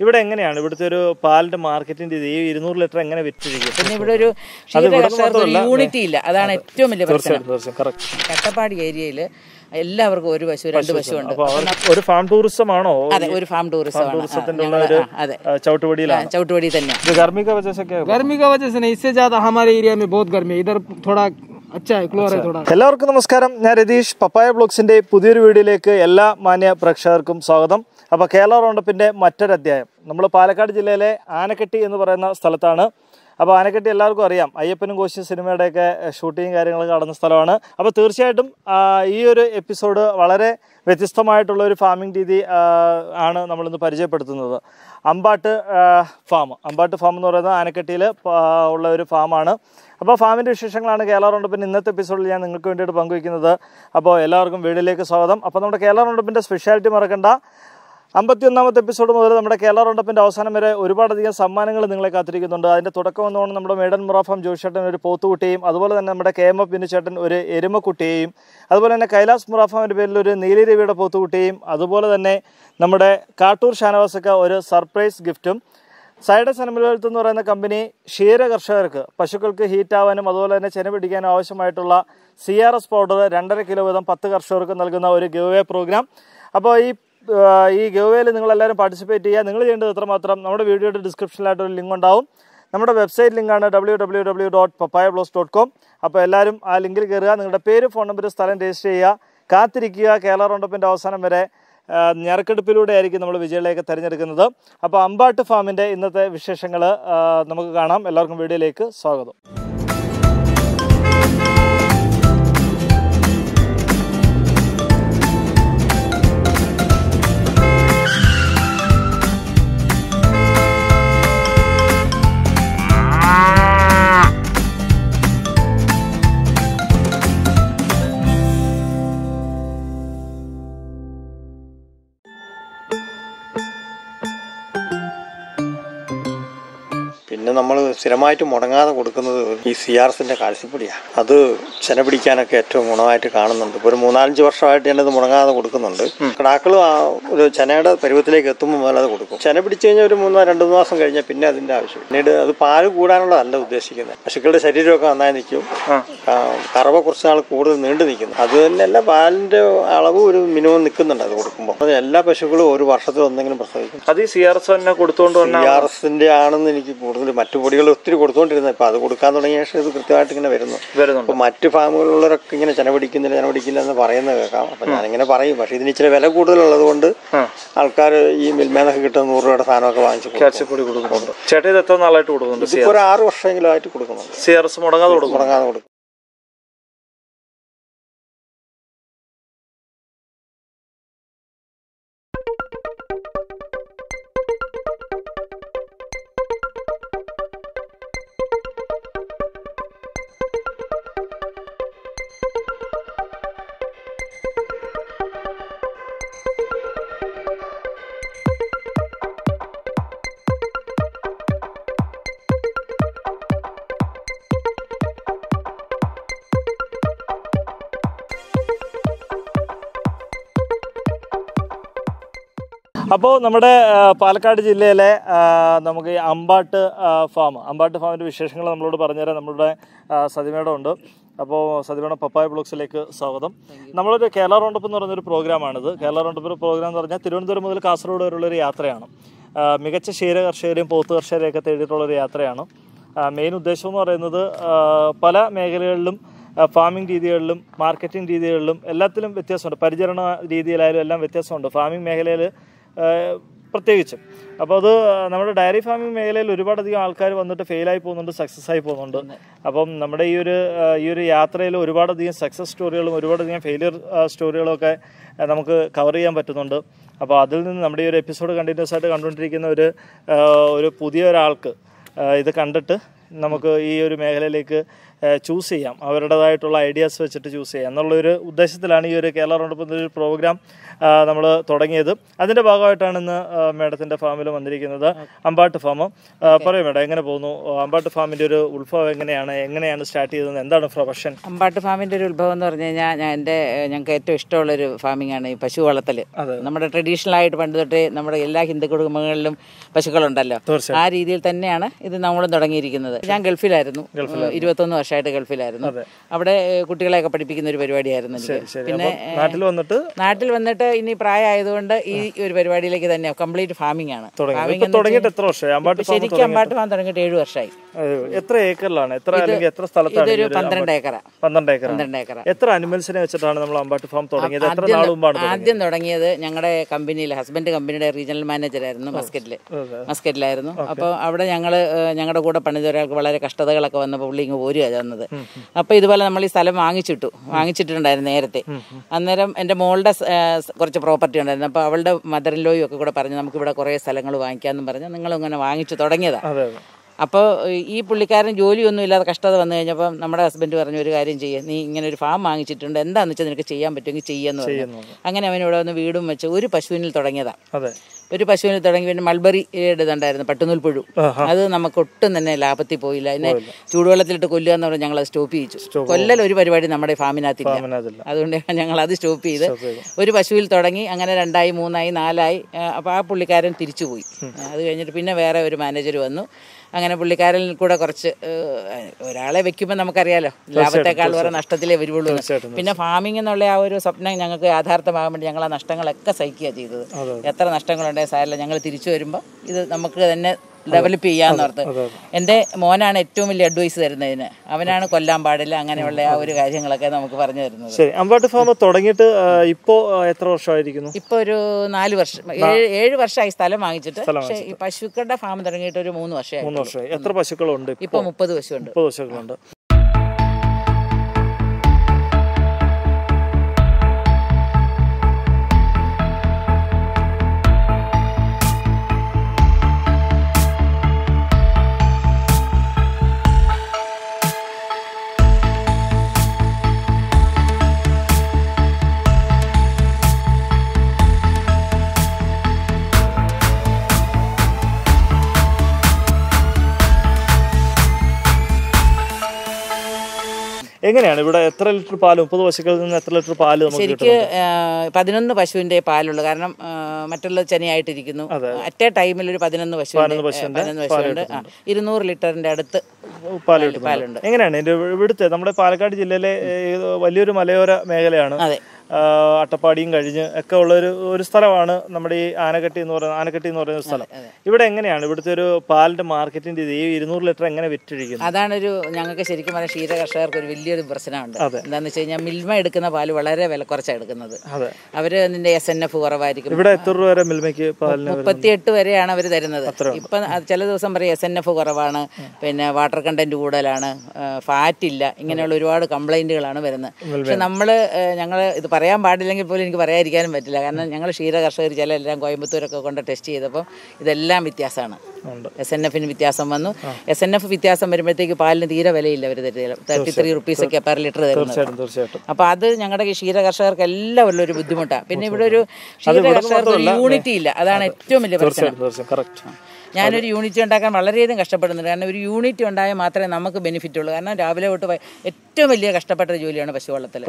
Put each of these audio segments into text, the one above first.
ഇവിടെ എങ്ങനെയാണ് ഇവിടുത്തെ ഒരു പാലിന്റെ മാർക്കറ്റിന്റെ രീതി 200 ലിറ്റർ എങ്ങനെ വിറ്റിരിക്കും? പിന്നെ ഇവിടെ ഒരു യൂണിറ്റി ഇല്ല, അതാണ് ഏറ്റവും വലിയ പ്രശ്നം. അട്ടപ്പാടി ഏരിയയിൽ എല്ലാവർക്കും ഒരു പശു 2 പശു ഉണ്ട്. ഒരു ഫാം ടൂറിസം ആണോ? അതെ, ഒരു ഫാം ടൂറിസം चौटवड़ी തന്നെ. गर्मी का वजह से क्या? गर्मी का वजह से नहीं, इससे ज्यादा हमारे एरिया में बहुत गर्मी है, इधर थोड़ा अच्छा है, क्लोर है थोड़ा. എല്ലാവർക്കും നമസ്കാരം, ഞാൻ രതീഷ്. പപ്പായ വ്ലോഗ്സിന്റെ പുതിയൊരു വീഡിയോയിലേക്ക് എല്ലാ മാന്യ പ്രേക്ഷകർക്കും സ്വാഗതം. അപ്പോൾ കേരള റൗണ്ടപ്പിന്റെ മറ്റൊരു അധ്യായം. നമ്മൾ പാലക്കാട് ജില്ലയിലെ ആനക്കട്ടി എന്ന് പറയുന്ന സ്ഥലത്താണ്. അപ്പോൾ ആനക്കട്ടി എല്ലാവർക്കും അറിയാം, അയ്യപ്പനും കോശി സിനിമയുടെയൊക്കെ ഷൂട്ടിങ് കാര്യങ്ങളൊക്കെ നടന്ന സ്ഥലമാണ്. അപ്പോൾ തീർച്ചയായിട്ടും ഈ ഒരു എപ്പിസോഡ് വളരെ വ്യത്യസ്തമായിട്ടുള്ള ഒരു ഫാമിംഗ് രീതി ആണ് നമ്മളിന്ന് പരിചയപ്പെടുത്തുന്നത്. അമ്പാട്ട് ഫാം എന്ന് പറയുന്നത് ആനക്കട്ടിയിൽ ഉള്ള ഒരു ഫാമാണ്. അപ്പോൾ ഫാമിൻ്റെ വിശേഷങ്ങളാണ് കേരള റൗണ്ടപ്പിൻ്റെ ഇന്നത്തെ എപ്പിസോഡിൽ ഞാൻ നിങ്ങൾക്ക് വേണ്ടിയിട്ട് പങ്കുവയ്ക്കുന്നത്. അപ്പോൾ എല്ലാവർക്കും വീഡിയോയിലേക്ക് സ്വാഗതം. അപ്പോൾ നമ്മുടെ കേരള റൗണ്ടപ്പിൻ്റെ സ്പെഷ്യാലിറ്റി മറക്കണ്ട, 51ാമത്തെ എപ്പിസോഡ് മുതൽ നമ്മുടെ കേരള റൗണ്ടപ്പിൻ്റെ അവസാനം വരെ ഒരുപാടധികം സമ്മാനങ്ങൾ നിങ്ങളെ കാത്തിരിക്കുന്നുണ്ട്. അതിൻ്റെ തുടക്കം വന്നുകൊണ്ട് നമ്മുടെ മേഡൻ മുറാഫാം ജോഷേട്ടൻ ഒരു പോത്തുകുട്ടിയും, അതുപോലെ തന്നെ നമ്മുടെ KMF ബിനുചേട്ടൻ ഒരു എരുമക്കുട്ടിയെയും, അതുപോലെ തന്നെ കൈലാസ് മുറാഫാമിൻ്റെ പേരിൽ ഒരു നീലിരവിയുടെ പോത്തുകുട്ടിയും, അതുപോലെ തന്നെ നമ്മുടെ കാട്ടൂർ ഷാനവാസക്ക ഒരു സർപ്രൈസ് ഗിഫ്റ്റും, സൈഡസ് അനിമൽ ഹെൽത്ത് എന്ന് പറയുന്ന കമ്പനി കർഷകർക്ക് പശുക്കൾക്ക് ഹീറ്റാവാനും അതുപോലെ തന്നെ ചെന പിടിക്കാനും ആവശ്യമായിട്ടുള്ള CRS പൗഡർ 2.5 കിലോ വീതം 10 കർഷകർക്ക് നൽകുന്ന ഒരു ഗിവ് പ്രോഗ്രാം. അപ്പോൾ ഈ ഗിവേയിൽ നിങ്ങളെല്ലാവരും പാർട്ടിസിപ്പേറ്റ് ചെയ്യുക. നിങ്ങൾ ചെയ്യേണ്ടത് എത്രമാത്രം, നമ്മുടെ വീഡിയോയുടെ ഡിസ്ക്രിപ്ഷനിലായിട്ട് ഒരു ലിങ്ക് ഉണ്ടാവും. നമ്മുടെ വെബ്സൈറ്റ് ലിങ്കാണ് www.pappayavlogs.com. അപ്പോൾ എല്ലാവരും ആ ലിങ്കിൽ കയറുക, നിങ്ങളുടെ പേര്, ഫോൺ നമ്പർ, സ്ഥലം രജിസ്റ്റർ ചെയ്യുക, കാത്തിരിക്കുക. കേരള റൗണ്ടപ്പിൻ്റെ അവസാനം വരെ ഞെരക്കെടുപ്പിലൂടെ ആയിരിക്കും നമ്മൾ വിജയിലേക്ക് തിരഞ്ഞെടുക്കുന്നത്. അപ്പോൾ അമ്പാട്ട് ഫാമിൻ്റെ ഇന്നത്തെ വിശേഷങ്ങൾ നമുക്ക് കാണാം. എല്ലാവർക്കും വീഡിയോയിലേക്ക് സ്വാഗതം. പിന്നെ നമ്മൾ സ്ഥിരമായിട്ട് മുടങ്ങാതെ കൊടുക്കുന്നത് ഈ CRSന്റെ കാൽസ്യപ്പൊടിയാണ്. അത് ചെന പിടിക്കാനൊക്കെ ഏറ്റവും ഗുണമായിട്ട് കാണുന്നുണ്ട്. ഇപ്പോൾ ഒരു 3-4 വർഷമായിട്ട് ഞാനത് മുടങ്ങാതെ കൊടുക്കുന്നുണ്ട്. കിടാക്കൾ ഒരു ചെനയുടെ പരുവത്തിലേക്ക് എത്തുമ്പോൾ മുതൽ അത് കൊടുക്കും. ചെന പിടിച്ചു കഴിഞ്ഞാൽ ഒരു 2 മാസം കഴിഞ്ഞാൽ പിന്നെ അതിൻ്റെ ആവശ്യം. പിന്നീട് അത് പാല് കൂടാനുള്ളതല്ല ഉദ്ദേശിക്കുന്നത്. പശുക്കളുടെ ശരീരമൊക്കെ നന്നായി നിൽക്കും, കറവ കുറച്ച് നാൾ കൂടുതൽ നീണ്ടു നിൽക്കുന്നു. അത് തന്നെയല്ല, പാലിന്റെ അളവ് ഒരു മിനിമം നിൽക്കുന്നുണ്ട് അത് കൊടുക്കുമ്പോൾ. അത് എല്ലാ പശുക്കളും ഒരു വർഷത്തിൽ ഒന്നെങ്കിലും പ്രസവിക്കും. അത് ഈ CRS തന്നെ കൊടുത്തുകൊണ്ട് CRSന്റെ ആണെന്ന് എനിക്ക് കൂടുതൽ, മറ്റു പൊടികൾ ഒത്തിരി കൊടുത്തോണ്ടിരുന്നത്. ഇപ്പൊ അത് കൊടുക്കാൻ തുടങ്ങിയ ശേഷം ഇത് കൃത്യമായിട്ട് ഇങ്ങനെ വരുന്നു. അപ്പൊ മറ്റു ഫാമുകളിലൊക്കെ ഇങ്ങനെ ചെന പിടിക്കുന്നില്ല എന്ന് പറയുന്നത് കേൾക്കാം. അപ്പൊ ഞാനിങ്ങനെ പറയും, പക്ഷെ ഇതിന് ഇച്ചിരി വില കൂടുതലുള്ളത് കൊണ്ട് ആൾക്കാർ ഈ മിൽമേന്നൊക്കെ കിട്ടുന്ന 100 രൂപയുടെ സാധനമൊക്കെ വാങ്ങിച്ചു കൊടുക്കുന്നുണ്ട്. ചേട്ടാ ഇത് എത്ര നാളായിട്ട് കൊടുക്കുന്നുണ്ട്? ഇതിപ്പോ ഒരു 6 വർഷമെങ്കിലും ആയിട്ട് കൊടുക്കുന്നുണ്ട്. CRS മുടങ്ങാതെ കൊടുക്കും. അപ്പോൾ നമ്മുടെ പാലക്കാട് ജില്ലയിലെ നമുക്ക് ഈ അമ്പാട്ട് ഫാമിൻ്റെ വിശേഷങ്ങൾ നമ്മളോട് പറഞ്ഞുതരാൻ നമ്മളുടെ സതിമേടം ഉണ്ട്. അപ്പോൾ സതിമേടം പപ്പായ ബ്ലോഗ്സിലേക്ക് സ്വാഗതം. നമ്മളൊരു കേരള റൗണ്ടപ്പ് എന്ന് പറയുന്നൊരു പ്രോഗ്രാമാണിത്. കേരള റൗണ്ടപ്പ് പ്രോഗ്രാം എന്ന് പറഞ്ഞാൽ തിരുവനന്തപുരം മുതൽ കാസർഗോഡ് വരെയുള്ളൊരു യാത്രയാണ്. മികച്ച കർഷകരെയും പോത്ത് കർഷകരെയൊക്കെ തേടിയിട്ടുള്ളൊരു യാത്രയാണ്. മെയിൻ ഉദ്ദേശം എന്ന് പറയുന്നത് പല മേഖലകളിലും ഫാമിംഗ് രീതികളിലും മാർക്കറ്റിംഗ് രീതികളിലും എല്ലാത്തിലും വ്യത്യാസമുണ്ട്. പരിചരണ രീതിയിലായാലും എല്ലാം വ്യത്യാസമുണ്ട് ഫാമിംഗ് മേഖലയിൽ പ്രത്യേകിച്ചും. അപ്പോൾ അത് നമ്മുടെ ഡയറി ഫാമിംഗ് മേഖലയിൽ ഒരുപാടധികം ആൾക്കാർ വന്നിട്ട് ഫെയിലായി പോകുന്നുണ്ട്, സക്സസ് ആയി പോകുന്നുണ്ട്. അപ്പം നമ്മുടെ ഈ ഒരു യാത്രയിൽ ഒരുപാടധികം സക്സസ് സ്റ്റോറികളും ഒരുപാടധികം ഫെയിലിയർ സ്റ്റോറികളും ഒക്കെ നമുക്ക് കവർ ചെയ്യാൻ പറ്റുന്നുണ്ട്. അപ്പോൾ അതിൽ നിന്ന് നമ്മുടെ ഈ ഒരു എപ്പിസോഡ് കണ്ടിന്യൂസ് ആയിട്ട് കണ്ടുകൊണ്ടിരിക്കുന്ന ഒരു പുതിയ ഒരാൾക്ക് ഇത് കണ്ടിട്ട് നമുക്ക് ഈ ഒരു മേഖലയിലേക്ക് ചൂസ് ചെയ്യാം, അവരുടേതായിട്ടുള്ള ഐഡിയാസ് വെച്ചിട്ട് ചൂസ് ചെയ്യാം എന്നുള്ളൊരു ഉദ്ദേശത്തിലാണ് ഈ ഒരു കേരള റൗണ്ടപ്പ് എന്നൊരു പ്രോഗ്രാം നമ്മൾ തുടങ്ങിയത്. അതിൻ്റെ ഭാഗമായിട്ടാണ് ഇന്ന് മേഡത്തിൻ്റെ ഫാമിൽ വന്നിരിക്കുന്നത്, അമ്പാട്ട് ഫാം. പറയൂ മേഡം, എങ്ങനെ പോകുന്നു അമ്പാട്ട് ഫാമിൻ്റെ ഒരു ഉത്ഭവം? എങ്ങനെയാണ് സ്റ്റാർട്ട് ചെയ്തത്? എന്താണ് പ്രൊഫഷൻ? അമ്പാട്ട് ഫാമിൻ്റെ ഒരു ഉത്ഭവം എന്ന് പറഞ്ഞു കഴിഞ്ഞാൽ ഞങ്ങൾക്ക് ഏറ്റവും ഇഷ്ടമുള്ളൊരു ഫാമിംഗ് ആണ് ഈ പശു വളർത്തൽ. നമ്മുടെ ട്രഡീഷണൽ ആയിട്ട് പണ്ട് തൊട്ടേ നമ്മുടെ എല്ലാ ഹിന്ദു കുടുംബങ്ങളിലും പശുക്കളുണ്ടല്ലോ. ആ രീതിയിൽ തന്നെയാണ് ഇത് നമ്മളും തുടങ്ങിയിരിക്കുന്നത്. ഞാൻ ഗൾഫിലായിരുന്നു, 21 വർഷമായിട്ട് ഗൾഫിലായിരുന്നു. അവിടെ കുട്ടികളെയൊക്കെ പഠിപ്പിക്കുന്ന ഒരു പരിപാടിയായിരുന്നു എനിക്ക്. പിന്നെ നാട്ടിൽ വന്നിട്ട് ഇനി പ്രായമായതുകൊണ്ട് ഈ ഒരു പരിപാടിയിലേക്ക് തന്നെ കംപ്ലീറ്റ് ഫാമിംഗ് ആണ്. ശരിക്കും അമ്പാട്ട് ഫാം തുടങ്ങിയിട്ട് 7 വർഷമായി. എത്ര ഏക്കറിലാണ്? എത്ര സ്ഥലത്താണ്? ഇതൊരു 12 ഏക്കറാ. 12 ഏക്കർ. എത്ര അനിമൽസിനെ വെച്ചിട്ടാണ് നമ്മൾ അമ്പാട്ട് ഫാം തുടങ്ങിയത്? ആദ്യം തുടങ്ങിയത് ഞങ്ങളുടെ കമ്പനിയിൽ, ഹസ്ബൻഡ് കമ്പനിയുടെ റീജിയണൽ മാനേജറായിരുന്നു, മസ്കറ്റിലായിരുന്നു. അപ്പോൾ അവിടെ ഞങ്ങളുടെ കൂടെ പണിത ഒരാൾക്ക് വളരെ കഷ്ടതകളൊക്കെ വന്നപ്പോൾ പുള്ളി ഇങ്ങ് പോരുക തന്നത്. അപ്പോൾ ഇതുപോലെ നമ്മൾ ഈ സ്ഥലം വാങ്ങിച്ചിട്ടുണ്ടായിരുന്നു നേരത്തെ. അന്നേരം എൻ്റെ മോളുടെ കുറച്ച് പ്രോപ്പർട്ടി ഉണ്ടായിരുന്നു. അപ്പോൾ അവളുടെ മദർ ഇൻ ലോയും ഒക്കെ കൂടെ പറഞ്ഞു നമുക്കിവിടെ കുറേ സ്ഥലങ്ങൾ വാങ്ങിക്കാമെന്നും പറഞ്ഞ് നിങ്ങളിങ്ങനെ വാങ്ങിച്ചു തുടങ്ങിയതാണ്. അപ്പോൾ ഈ പുള്ളിക്കാരൻ ജോലിയൊന്നും ഇല്ലാതെ കഷ്ടത വന്നു കഴിഞ്ഞപ്പോൾ നമ്മുടെ ഹസ്ബൻഡ് പറഞ്ഞു, ഒരു കാര്യം ചെയ്യുക, നീ ഇങ്ങനെ ഒരു ഫാം വാങ്ങിച്ചിട്ടുണ്ട്, എന്താണെന്ന് വെച്ചാൽ നിനക്ക് ചെയ്യാൻ പറ്റുമെങ്കിൽ ചെയ്യാന്ന് പറഞ്ഞു. അങ്ങനെ അവൻ ഇവിടെ വന്ന് വീടും വെച്ച് ഒരു പശുവിനിൽ തുടങ്ങിയതാണ്. ഒരു പശുവിന് തുടങ്ങി. പിന്നെ മൾബറി ഇടുന്നുണ്ടായിരുന്നു, പട്ടുനൂൽ പുഴു. അത് നമുക്ക് ഒട്ടും തന്നെ ലാഭത്തിൽ പോയില്ല. അതിനെ ചൂടുവെള്ളത്തിലിട്ട് കൊല്ലുക എന്ന് പറഞ്ഞാൽ ഞങ്ങൾ അത് സ്റ്റോപ്പ് ചെയ്യിച്ചു. കൊല്ലൽ ഒരു പരിപാടി നമ്മുടെ ഫാമിനകത്തില്ല. അതുകൊണ്ട് ഞങ്ങൾ അത് സ്റ്റോപ്പ് ചെയ്ത് ഒരു പശുവിൽ തുടങ്ങി. അങ്ങനെ 2ആയി 3ആയി 4ആയി. അപ്പോൾ ആ പുള്ളിക്കാരൻ തിരിച്ചുപോയി. അത് കഴിഞ്ഞിട്ട് പിന്നെ വേറെ ഒരു മാനേജർ വന്നു. അങ്ങനെ പുള്ളിക്കാരനിൽ കൂടെ കുറച്ച് ഒരാളെ വെക്കുമ്പോൾ നമുക്കറിയാലോ ലാഭത്തെക്കാൾ വേറെ നഷ്ടത്തിലേ വരുള്ളൂ. പിന്നെ ഫാമിംഗ് എന്നുള്ള ആ ഒരു സ്വപ്നം ഞങ്ങൾക്ക് യാഥാർത്ഥ്യമാകാൻ വേണ്ടി ഞങ്ങൾ ആ നഷ്ടങ്ങളൊക്കെ സഹിക്കുക ചെയ്തത്. എത്ര നഷ്ടങ്ങളുണ്ടെങ്കിൽ സാരമില്ല, ഞങ്ങൾ തിരിച്ചു വരുമ്പോൾ ഇത് നമുക്ക് തന്നെ ഡെവലപ്പ് ചെയ്യാന്നോർത്ത്. എൻ്റെ മോനാണ് ഏറ്റവും വലിയ അഡ്വൈസ് തരുന്നതിന്. അവനാണ് കൊല്ലാൻ പാടില്ല അങ്ങനെയുള്ള ആ ഒരു കാര്യങ്ങളൊക്കെ നമുക്ക് പറഞ്ഞു തരുന്നത്. അമ്പാട്ട് ഫാം തുടങ്ങിയിട്ട് ഇപ്പോ എത്ര വർഷമായിരിക്കുന്നു? ഇപ്പൊ ഒരു 4 വർഷം 7 വർഷമായി സ്ഥലം വാങ്ങിച്ചിട്ട്. പക്ഷേ ഈ പശുക്കളുടെ ഫാം തുടങ്ങിയിട്ട് ഒരു 3 വർഷമായി. എത്ര പശുക്കളുണ്ട്? ഇപ്പൊ 30 പശുക്കളുണ്ട്. എങ്ങനെയാണ് ഇവിടെ എത്ര ലിറ്റർ പാല്? 30 പശുക്കളിൽ നിന്ന് എത്ര ലിറ്റർ പാല്? ശരിക്ക് 11 പശുവിന്റെ പാലുള്ളൂ. കാരണം മറ്റുള്ള ചെനയായിട്ടിരിക്കുന്നു. അറ്റ് എ ടൈമിൽ ഒരു 11 പശുവിന്റെ 200 ലിറ്ററിന്റെ അടുത്ത് പാലുണ്ട്. എങ്ങനെയാണ് ഇവിടുത്തെ നമ്മുടെ പാലക്കാട് ജില്ലയിലെ വലിയൊരു മലയോര മേഖലയാണ്. അട്ടപ്പാടിയും കഴിഞ്ഞ് ഒക്കെ ഉള്ള ഒരു സ്ഥലമാണ് നമ്മുടെ ഈ ആനക്കട്ടി എന്ന് പറയുന്ന സ്ഥലം. ഇവിടെ എങ്ങനെയാണ് ഇവിടുത്തെ ഒരു പാലിന്റെ മാർക്കറ്റിന്റെ ഈ 200 ലിറ്റർ എങ്ങനെ വിറ്റിരിക്കുന്നത്? അതാണൊരു ഞങ്ങൾക്ക് ശരിക്കും പറഞ്ഞാൽ ക്ഷീര കർഷകർക്ക് ഒരു വലിയൊരു പ്രശ്നമുണ്ട്. എന്താണെന്ന് വെച്ച് കഴിഞ്ഞാൽ മിൽമ എടുക്കുന്ന പാല് വളരെ വില കുറച്ചാണ് എടുക്കുന്നത്. അവര് അതിന്റെ SNF കുറവായിരിക്കും. ഇവിടെ എത്ര രൂപ വരെ മിൽമയ്ക്ക്? 38 വരെയാണ് അവർ തരുന്നത്. ഇപ്പൊ ചില ദിവസം പറയും SNF കുറവാണ്, പിന്നെ വാട്ടർ കണ്ടന്റ് കൂടുതലാണ്, ഫാറ്റ് ഇല്ല, ഇങ്ങനെയുള്ള ഒരുപാട് കംപ്ലൈന്റുകളാണ് വരുന്നത്. പക്ഷെ ഞങ്ങൾ ഇത് പറയാൻ പാടില്ലെങ്കിൽ പോലും എനിക്ക് പറയാതിരിക്കാനും പറ്റില്ല. കാരണം ഞങ്ങൾ ക്ഷീര കർഷകർ ചിലരെല്ലാം കോയമ്പത്തൂരൊക്കെ കൊണ്ട് ടെസ്റ്റ് ചെയ്തപ്പോൾ ഇതെല്ലാം വ്യത്യാസമാണ്. SNF വ്യത്യാസം വന്നു. SNF വ്യത്യാസം വരുമ്പോഴത്തേക്ക് പാലിന് തീരെ വിലയില്ല. അവർ 33 റുപ്പീസൊക്കെ പെർ ലിറ്റർ തരുന്നത്. അപ്പോൾ അത് ഞങ്ങളുടെ ക്ഷീര കർഷകർക്ക് എല്ലാവരും ഒരു ബുദ്ധിമുട്ടാണ്. പിന്നെ ഇവിടെ ഒരു ക്ഷീര കർഷകർക്ക് ഒരു യൂണിറ്റി ഇല്ല. അതാണ് ഏറ്റവും വലിയ പ്രശ്നം. ഞാനൊരു യൂണിറ്റ് ഉണ്ടാക്കാൻ വളരെയധികം കഷ്ടപ്പെടുന്നുണ്ട്. കാരണം ഒരു യൂണിറ്റ് ഉണ്ടായാൽ മാത്രമേ നമുക്ക് ബെനിഫിറ്റ് ഉള്ളൂ. കാരണം രാവിലെ തൊട്ട് ഏറ്റവും വലിയ കഷ്ടപ്പെട്ട ഒരു ജോലിയാണ് പശു വളർത്തൽ.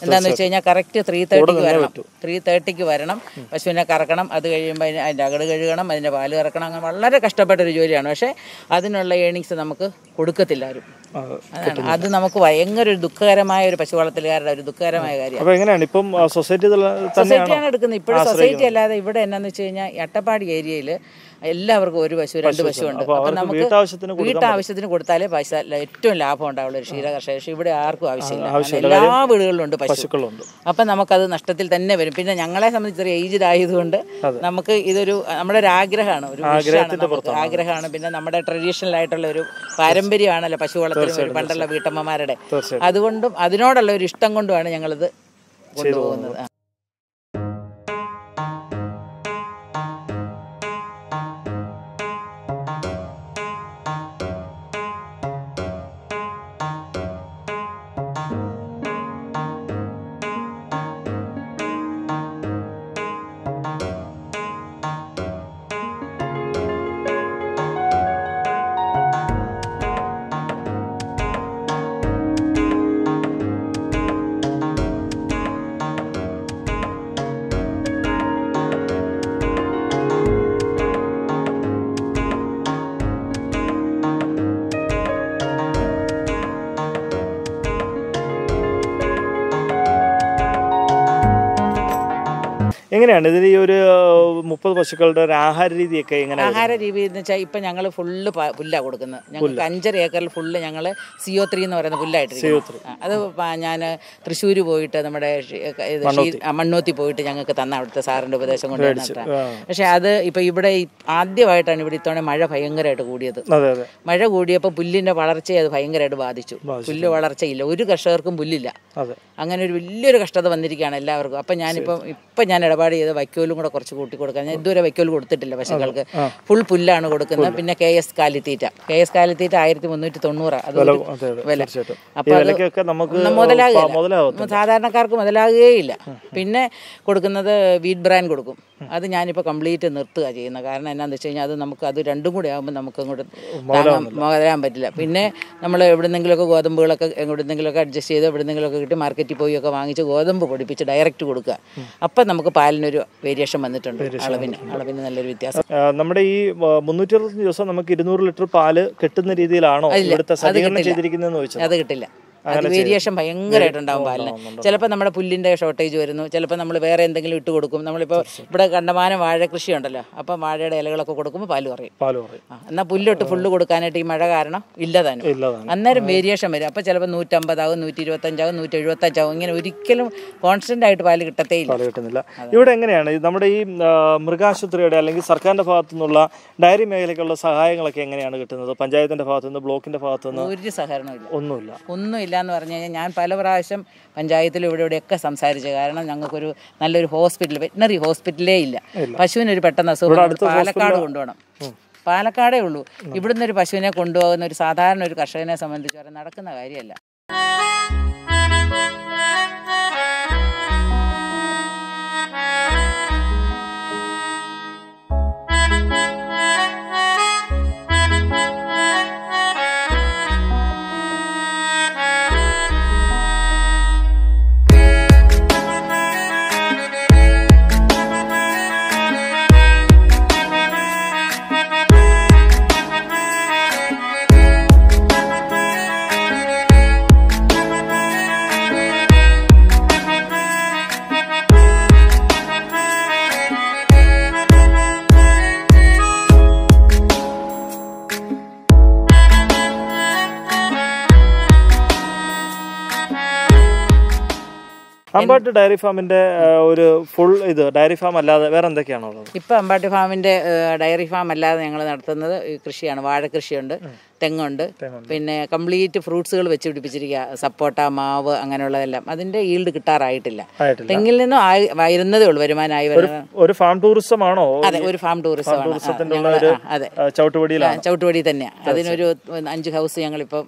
എന്താണെന്ന് വെച്ച് കഴിഞ്ഞാൽ കറക്റ്റ് 3:30 വരണം. പശുവിനെ കറക്കണം, അത് കഴിയുമ്പോൾ അതിൻ്റെ അകട് കഴുകണം, അതിൻ്റെ പാല് കറക്കണം. അങ്ങനെ വളരെ കഷ്ടപ്പെട്ട ഒരു ജോലിയാണ്. പക്ഷേ അതിനുള്ള ഏണിങ്സ് നമുക്ക് കൊടുക്കത്തില്ല ആരും. അതാണ് അത് നമുക്ക് ഭയങ്കര ഒരു ദുഃഖകരമായ ഒരു പശു വളർത്തലുകാരുടെ ഒരു ദുഃഖകരമായ കാര്യമാണ്. സൊസൈറ്റിയാണ് എടുക്കുന്നത് ഇപ്പോഴും. സൊസൈറ്റി അല്ലാതെ ഇവിടെ എന്നാന്ന് വെച്ച് കഴിഞ്ഞാൽ അട്ടപ്പാടി ഏരിയയിൽ എല്ലാവർക്കും 1 പശു 2 പശു ഉണ്ട്. അപ്പം നമുക്ക് വീട്ടാവശ്യത്തിന് കൊടുത്താലേ പൈസ ഏറ്റവും ലാഭം ഉണ്ടാവുള്ളൂ ഒരു ക്ഷീര കർഷകർ. പക്ഷേ ഇവിടെ ആർക്കും ആവശ്യമില്ല. എല്ലാ വീടുകളിലും ഉണ്ട് പശുക്കളുണ്ട്. അപ്പം നമുക്കത് നഷ്ടത്തിൽ തന്നെ വരും. പിന്നെ ഞങ്ങളെ സംബന്ധിച്ച് ഏജ്ഡ് ആയതുകൊണ്ട് നമുക്ക് ഇതൊരു നമ്മുടെ ഒരു ആഗ്രഹമാണ്, ഒരു ആഗ്രഹമാണ്. പിന്നെ നമ്മുടെ ട്രഡീഷണൽ ആയിട്ടുള്ള ഒരു പാരമ്പര്യമാണല്ലോ പശു വളർത്തൽ പണ്ടുള്ള വീട്ടമ്മമാരുടെ. അതുകൊണ്ടും അതിനോടുള്ള ഒരു ഇഷ്ടം കൊണ്ടുമാണ് ഞങ്ങളിത് കൊണ്ടുപോകുന്നത്. എങ്ങനെയാണ് ഇതിൽ ഈ ഒരു 30 പശുക്കളുടെ ഒരു ആഹാര രീതിയൊക്കെ എങ്ങനെയാണ്? ആഹാര രീതി എന്ന് വെച്ചാൽ ഇപ്പം ഞങ്ങൾ ഫുള്ള് പുല്ലാണ് കൊടുക്കുന്നത്. ഞങ്ങൾക്ക് 5.5 ഏക്കറിൽ ഫുള്ള് ഞങ്ങൾ CO3 എന്ന് പറയുന്ന പുല്ലായിട്ടിരിക്കും. അത് ഞാൻ തൃശ്ശൂർ പോയിട്ട് നമ്മുടെ മണ്ണൂത്തി പോയിട്ട് ഞങ്ങൾക്ക് തന്ന അവിടുത്തെ സാറിൻ്റെ ഉപദേശം കൊണ്ട് നട്ടാണ്. പക്ഷെ അത് ഇപ്പം ഇവിടെ ആദ്യമായിട്ടാണ് ഇവിടെ ഇത്തവണ മഴ ഭയങ്കരമായിട്ട് കൂടിയത്. മഴ കൂടിയപ്പോൾ പുല്ലിൻ്റെ വളർച്ചയെ അത് ഭയങ്കരമായിട്ട് ബാധിച്ചു. പുല്ല് വളർച്ചയില്ല, ഒരു കർഷകർക്കും പുല്ലില്ല. അങ്ങനെ ഒരു വലിയൊരു കഷ്ടത വന്നിരിക്കുകയാണ് എല്ലാവർക്കും. അപ്പം ഇപ്പം ഞാൻ ഇടപാട് ചെയ്ത് വൈക്കോലും കൂടെ കുറച്ച് കൂട്ടി കൊടുക്കാൻ. ഞാൻ ഇതുവരെ വൈക്കോൽ കൊടുത്തിട്ടില്ല പശുക്കൾക്ക്. ഫുൾ പുല്ലാണ് കൊടുക്കുന്നത്. പിന്നെ KS കാലിത്തീറ്റ 1390 അതൊരു വില. അപ്പം അത് മുതലാകുക, സാധാരണക്കാർക്ക് മുതലാകുകയില്ല. പിന്നെ കൊടുക്കുന്നത് വീറ്റ് ബ്രാൻ കൊടുക്കും. അത് ഞാനിപ്പോൾ കംപ്ലീറ്റ് നിർത്തുക ചെയ്യുന്നത്. കാരണം എന്നാന്ന് വെച്ച് കഴിഞ്ഞാൽ അത് നമുക്ക് അത് രണ്ടും കൂടി ആകുമ്പോൾ നമുക്ക് അങ്ങോട്ട് മുതലാൻ പറ്റില്ല. പിന്നെ നമ്മൾ എവിടെന്നെങ്കിലുമൊക്കെ ഗോതമ്പുകളൊക്കെ എവിടെന്നെങ്കിലുമൊക്കെ അഡ്ജസ്റ്റ് ചെയ്ത് എവിടെന്നെങ്കിലുമൊക്കെ കിട്ടി മാർക്കറ്റിൽ പോയി ഒക്കെ വാങ്ങിച്ച് ഗോതമ്പ് പൊടിപ്പിച്ച് ഡയറക്റ്റ് കൊടുക്കുക. അപ്പം നമുക്ക് പാലിനൊരു വേരിയേഷൻ വന്നിട്ടുണ്ട്. അളവിന് നല്ലൊരു വ്യത്യാസം. നമ്മുടെ ഈ 360 ദിവസം നമുക്ക് 200 ലിറ്റർ പാല് കിട്ടുന്ന രീതിയിലാണോ ഇവിടുത്തെ സജ്ജീകരണം ചെയ്തിരിക്കുന്നതെന്ന് ചോദിച്ചത്? അത് കിട്ടില്ല. അത് വേരിയേഷൻ ഭയങ്കരമായിട്ടുണ്ടാവും പാലിന്. ചിലപ്പോൾ നമ്മുടെ പുല്ലിൻ്റെ ഷോർട്ടേജ് വരുന്നു, ചിലപ്പോൾ നമ്മൾ വേറെ എന്തെങ്കിലും ഇട്ട് കൊടുക്കും. നമ്മളിപ്പോൾ ഇവിടെ കണ്ടമാനം വാഴ കൃഷി ഉണ്ടല്ലോ, അപ്പം വാഴയുടെ ഇലകളൊക്കെ കൊടുക്കുമ്പോൾ പാല് കുറയും. എന്നാൽ പുല്ലിട്ട് ഫുള്ള് കൊടുക്കാനായിട്ട് ഈ മഴ കാരണം ഇല്ലതാനും. അന്നേരം വേരിയേഷൻ വരും. അപ്പോൾ ചിലപ്പോൾ 150 ആകും, 125 ആകും, 175 ആകും. ഇങ്ങനെ ഒരിക്കലും കോൺസ്റ്റന്റ് ആയിട്ട് പാല് കിട്ടുന്നില്ല. ഇവിടെ എങ്ങനെയാണ് നമ്മുടെ ഈ മൃഗാശുപത്രിയുടെ അല്ലെങ്കിൽ സർക്കാരിന്റെ ഭാഗത്തു നിന്നുള്ള ഡയറി മേഖലയ്ക്കുള്ള സഹായങ്ങളൊക്കെ എങ്ങനെയാണ് കിട്ടുന്നത്? പഞ്ചായത്തിന്റെ ഭാഗത്തുനിന്ന്, ബ്ലോക്കിന്റെ ഭാഗത്തുനിന്ന് ഒരു സഹകരണമില്ല, ഒന്നുമില്ല എന്ന് പറഞ്ഞു കഴിഞ്ഞാൽ ഞാൻ പല പ്രാവശ്യം പഞ്ചായത്തിലും ഇവിടെയൊക്കെ സംസാരിച്ചു. കാരണം ഞങ്ങൾക്കൊരു നല്ലൊരു ഹോസ്പിറ്റൽ, വെറ്റിനറി ഹോസ്പിറ്റലേ ഇല്ല. പശുവിനൊരു പെട്ടെന്ന് അസുഖം പാലക്കാട് കൊണ്ടുപോകണം. പാലക്കാടേ ഉള്ളൂ. ഇവിടുന്ന് ഒരു പശുവിനെ കൊണ്ടുപോകുന്ന ഒരു സാധാരണ ഒരു കർഷകനെ സംബന്ധിച്ച് നടക്കുന്ന കാര്യമല്ല. അമ്പാട്ട് ഡയറി ഫാമിന്റെ ഒരു ഫുൾ ഡയറി ഫാം അല്ലാതെ വേറെ എന്തൊക്കെയാണോ ഉള്ളത്? ഇപ്പം അമ്പാട്ട് ഫാമിന്റെ ഡയറി ഫാം അല്ലാതെ ഞങ്ങൾ നടത്തുന്നത് കൃഷിയാണ്. വാഴ കൃഷിയുണ്ട്, തെങ്ങുണ്ട്, പിന്നെ കംപ്ലീറ്റ് ഫ്രൂട്ട്സുകൾ വെച്ച് പിടിപ്പിച്ചിരിക്കുക. സപ്പോട്ട, മാവ്, അങ്ങനെയുള്ളതെല്ലാം. അതിന്റെ ഈൽഡ് കിട്ടാറായിട്ടില്ല. തെങ്ങിൽ നിന്നും വരുന്നതേ ഉള്ളൂ, വരുമാനമായി വരുന്നത്. ഒരു ഫാം ടൂറിസം ആണോ? അതെ, ഒരു ഫാം ടൂറിസമാണ്. അതെ, ചവിട്ടുപടി തന്നെയാണ്. അതിനൊരു 5 ഹൗസ് ഞങ്ങളിപ്പോൾ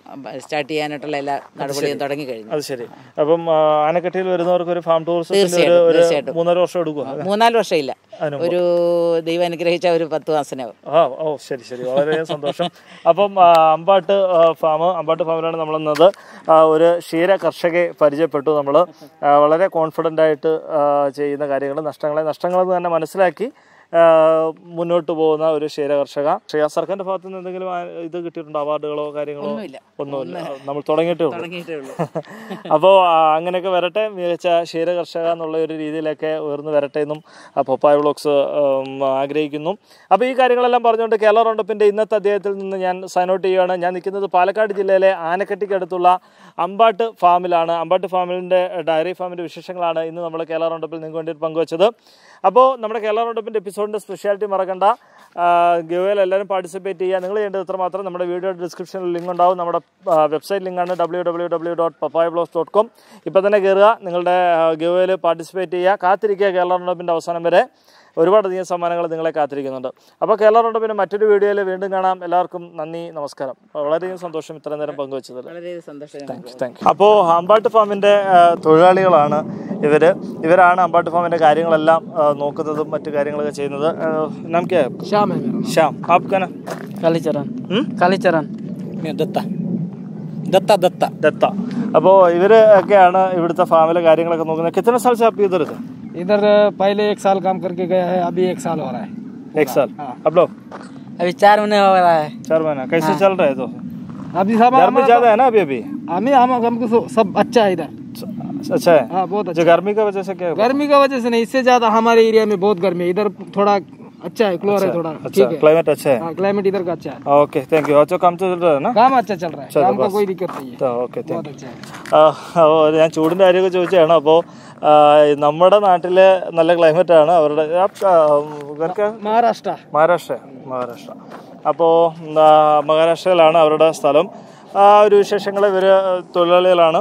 സ്റ്റാർട്ട് ചെയ്യാനായിട്ടുള്ള എല്ലാ നടപടിയും തുടങ്ങി കഴിഞ്ഞു. അത് ശരി. അപ്പം ആനക്കട്ടിയിൽ വരുന്നവർക്ക് ഒരു ഫാം ടൂറിസം തീർച്ചയായിട്ടും 3-4 വർഷം എടുക്കും. 3-4 വർഷം ഇല്ല, ഒരു ദൈവം അനുഗ്രഹിച്ച ഒരു 10 മാസത്തിനാവും. ഓ ശരി ശരി, വളരെ സന്തോഷം. അപ്പം അമ്പാട്ട് ഫാമിലാണ് നമ്മളിന്നത്. ഒരു ക്ഷീര കർഷകയെ പരിചയപ്പെട്ടു. നമ്മൾ വളരെ കോൺഫിഡൻ്റ് ആയിട്ട് ചെയ്യുന്ന കാര്യങ്ങൾ, നഷ്ടങ്ങളെന്ന് തന്നെ മനസ്സിലാക്കി മുന്നോട്ട് പോകുന്ന ഒരു ക്ഷീര കർഷക. സർക്കാരിന്റെ ഭാഗത്തു നിന്ന് എന്തെങ്കിലും ഇത് കിട്ടിയിട്ടുണ്ടോ? അവാർഡുകളോ കാര്യങ്ങളോ? ഒന്നുമില്ല, നമ്മൾ തുടങ്ങിയിട്ടേ ഉള്ളൂ. അപ്പോൾ അങ്ങനെയൊക്കെ വരട്ടെ, മികച്ച ക്ഷീര കർഷക എന്നുള്ള ഒരു രീതിയിലൊക്കെ ഉയർന്നു വരട്ടെ എന്നും പപ്പായ വ്ളോഗ്സ് ആഗ്രഹിക്കുന്നു. അപ്പോൾ ഈ കാര്യങ്ങളെല്ലാം പറഞ്ഞുകൊണ്ട് കേരള റൗണ്ടപ്പിൻ്റെ ഇന്നത്തെ അധ്യായത്തിൽ നിന്ന് ഞാൻ സൈൻ ഔട്ട് ചെയ്യുകയാണ്. ഞാൻ നിൽക്കുന്നത് പാലക്കാട് ജില്ലയിലെ ആനക്കട്ടിക്കടുത്തുള്ള അമ്പാട്ട് ഫാമിലാണ്. അമ്പാട്ട് ഫാമിൻ്റെ ഡയറി ഫാമിൻ്റെ വിശേഷങ്ങളാണ് ഇന്ന് നമ്മൾ കേരള റൗണ്ടപ്പിൽ നിങ്ങൾക്ക് വേണ്ടി പങ്കുവച്ചത്. അപ്പോൾ നമ്മുടെ കേരള റൗണ്ടപ്പിൻ്റെ എപ്പിസോഡിൻ്റെ സ്പെഷ്യാലിറ്റി മറക്കണ്ട. ഗിവേയിൽ എല്ലാവരും പാർട്ടിസിപ്പേറ്റ് ചെയ്യുക. നിങ്ങൾ ചെയ്യേണ്ടത് ഇത്ര മാത്രം. നമ്മുടെ വീഡിയോ ഡിസ്ക്രിപ്ഷനിൽ ലിങ്ക് ഉണ്ടാവും. നമ്മുടെ വെബ്സൈറ്റ് ലിങ്കാണ് www.pappayavlogs.com. ഇപ്പോൾ തന്നെ കയറുക, നിങ്ങളുടെ ഗിവേയിൽ പാർട്ടിസിപ്പേറ്റ് ചെയ്യുക. കാത്തിരിക്കുക കേരള റൗണ്ടപ്പിൻ്റെ അവസാനം വരെ. ഒരുപാടധികം സമ്മാനങ്ങൾ നിങ്ങളെ കാത്തിരിക്കുന്നുണ്ട്. അപ്പോൾ കേരള റൗണ്ടപ്പിൻ്റെ മറ്റൊരു വീഡിയോയിൽ വീണ്ടും കാണാം. എല്ലാവർക്കും നന്ദി, നമസ്കാരം. വളരെയധികം സന്തോഷം ഇത്ര നേരം പങ്കുവച്ചത്. Thank you. അപ്പോൾ അമ്പാട്ട് ഫാമിൻ്റെ തൊഴിലാളികളാണ് ഇവരാണ് അമ്പാട്ട് ഫാമിൻ്റെ കാര്യങ്ങളെല്ലാം നോക്കുന്നതും മറ്റു കാര്യങ്ങളൊക്കെ ചെയ്യുന്നത്. നമുക്ക് ശ്യാം, ആപ്കാ നാം? കാളിച്ചരൺ. ദത്ത. അപ്പോൾ ഇവരൊക്കെയാണ് ഇവിടുത്തെ ഫാമിലെ കാര്യങ്ങളൊക്കെ നോക്കുന്നത്. കിतना साल से आप इधर थे? इधर पहले 1 साल काम करके गया है, अभी 1 साल हो रहा है. 1 साल? आप लोग? अभी 4 महीने हो रहा है. 4 महीना कैसे चल रहा है? तो अभी सब ज्यादा है ना अभी? हमको सब अच्छा है इधर. अच्छा है। हाँ बहुत जो गर्मी का वजह से क्या होगा? गर्मी का वजह से नहीं, इससे ज्यादा हमारे एरिया में बहुत गर्मी है। इधर थोड़ा अच्छा है, क्लोर है थोड़ा, ठीक है, क्लाइमेट अच्छा है। हाँ क्लाइमेट इधर का अच्छा है। Okay thank you. अच्छा काम चल रहा है ना? काम अच्छा चल रहा है, काम का कोई दिक्कत नहीं है, ഓക്കെ बहुत अच्छा है। ഞാൻ ചൂടിൻ്റെ കാര്യമൊക്കെ ചോദിച്ചതാണ്. അപ്പോൾ നമ്മുടെ നാട്ടിലെ നല്ല ക്ലൈമറ്റ് ആണ് അവരുടെ महाराष्ट्र മഹാരാഷ്ട്ര. അപ്പോൾ മഹാരാഷ്ട്രയിലാണ് അവരുടെ സ്ഥലം. ആ ഒരു വിശേഷങ്ങൾ ഇവർ തൊഴിലാളികളാണ്.